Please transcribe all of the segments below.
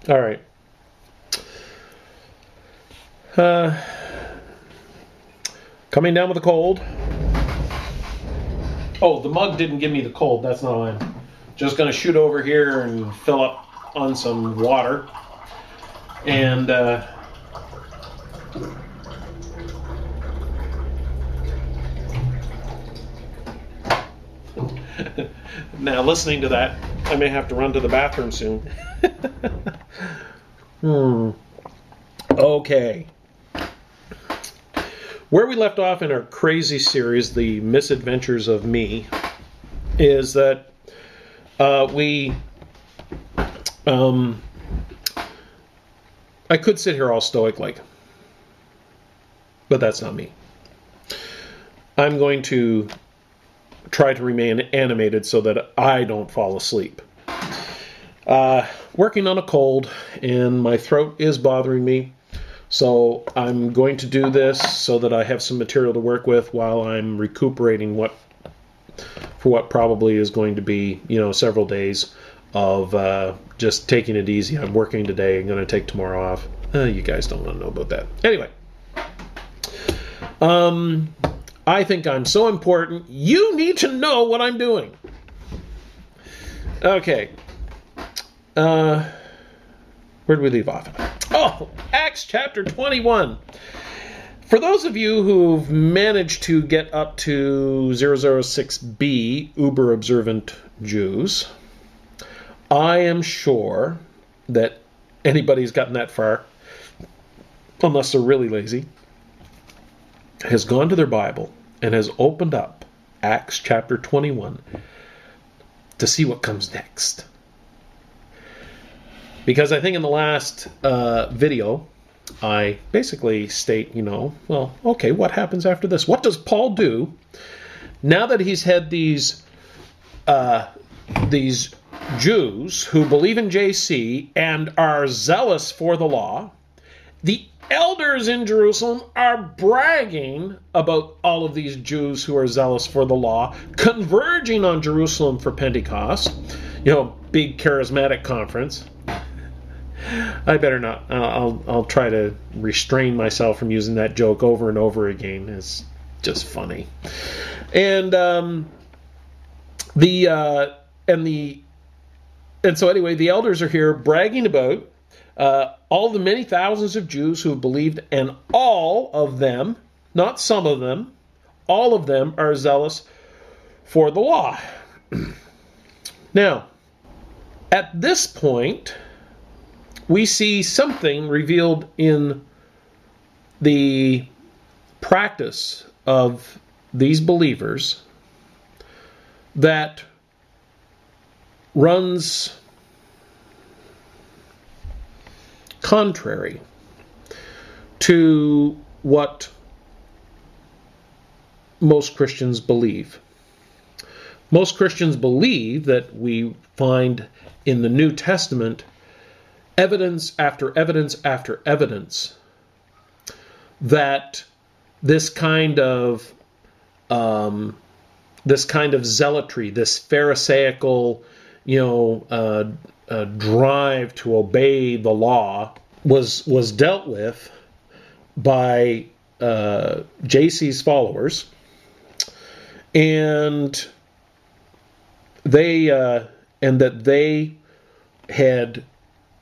All right. Coming down with a cold. Oh, the mug didn't give me the cold. That's not why. I'm just going to shoot over here and fill up on some water. And now, listening to that, I may have to run to the bathroom soon. Okay. Where we left off in our crazy series, The Misadventures of Me, is that I could sit here all stoic-like, but that's not me. I'm going to try to remain animated so that I don't fall asleep. Working on a cold, and my throat is bothering me, so I'm going to do this so that I have some material to work with while I'm recuperating for what probably is going to be, several days of just taking it easy. I'm working today. I'm going to take tomorrow off. You guys don't want to know about that. Anyway. I think I'm so important, you need to know what I'm doing. Okay. Where did we leave off? Oh, Acts chapter 21. For those of you who've managed to get up to 006b, uber observant Jews, I am sure that anybody's gotten that far, unless they're really lazy, has gone to their Bible and has opened up Acts chapter 21 to see what comes next. Because I think in the last video, I basically state, okay, what happens after this? What does Paul do now that he's had these Jews who believe in JC and are zealous for the law? The elders in Jerusalem are bragging about all of these Jews who are zealous for the law, converging on Jerusalem for Pentecost, big charismatic conference. I better not. I'll try to restrain myself from using that joke over and over again. It's just funny. And so anyway, the elders are here bragging about all the many thousands of Jews who have believed, and all of them, not some of them, all of them are zealous for the law. Now, at this point, we see something revealed in the practice of these believers that runs contrary to what most Christians believe. Most Christians believe that we find in the New Testament evidence after evidence after evidence that this kind of zealotry, this Pharisaical, drive to obey the law was dealt with by JC's followers, and that they had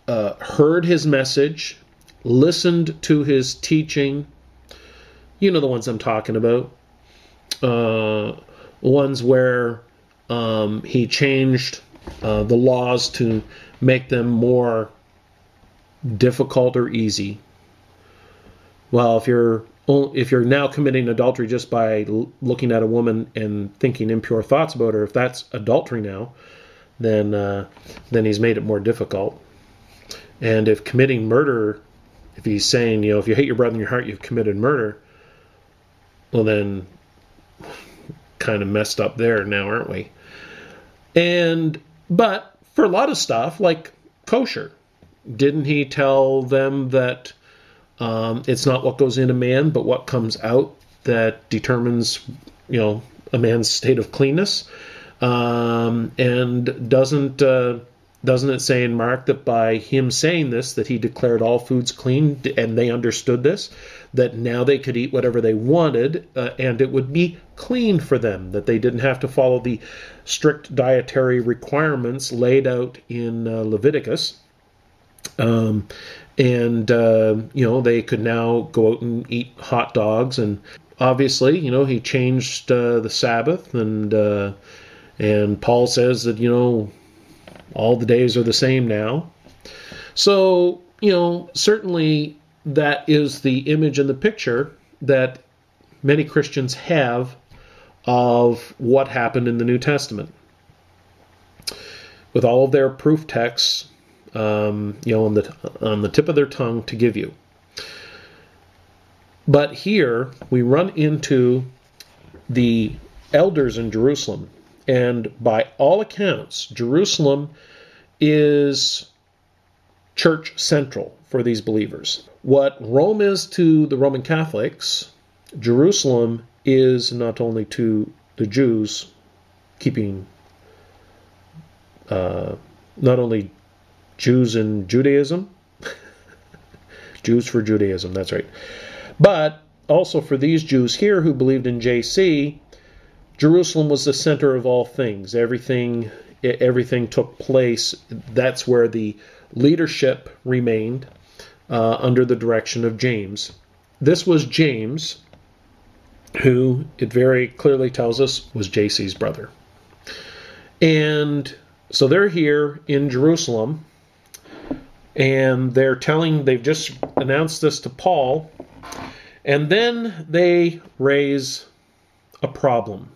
heard his message, listened to his teaching. You know the ones I'm talking about. Ones where he changed the laws to make them more difficult or easy. Well, if you're now committing adultery just by looking at a woman and thinking impure thoughts about her, if that's adultery now, then he's made it more difficult. And if committing murder, if he's saying, if you hate your brother in your heart, you've committed murder, well then, kind of messed up there now, aren't we? But for a lot of stuff, like kosher, didn't he tell them that it's not what goes into man, but what comes out that determines, a man's state of cleanness? And doesn't Doesn't it say in Mark that by him saying this, that he declared all foods clean, and they understood this, that now they could eat whatever they wanted, and it would be clean for them, that they didn't have to follow the strict dietary requirements laid out in Leviticus. They could now go out and eat hot dogs, and obviously, he changed the Sabbath, and Paul says that, all the days are the same now. So, certainly that is the image and the picture that many Christians have of what happened in the New Testament. With all of their proof texts, on the tip of their tongue to give you. But here we run into the elders in Jerusalem, and by all accounts, Jerusalem is church central for these believers. What Rome is to the Roman Catholics, Jerusalem is not only to the Jews, keeping not only Jews in Judaism, Jews for Judaism, that's right, but also for these Jews here who believed in JC, Jerusalem was the center of all things. Everything took place. That's where the leadership remained under the direction of James. This was James, who it very clearly tells us was JC's brother. And so they're here in Jerusalem, and they've just announced this to Paul, and then they raise a problem.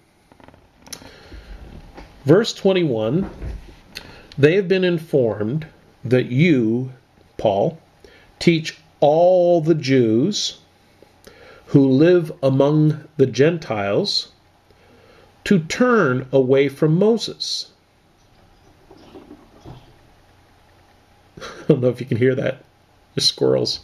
Verse 21, they have been informed that you, Paul, teach all the Jews who live among the Gentiles to turn away from Moses. I don't know if you can hear that. The squirrels.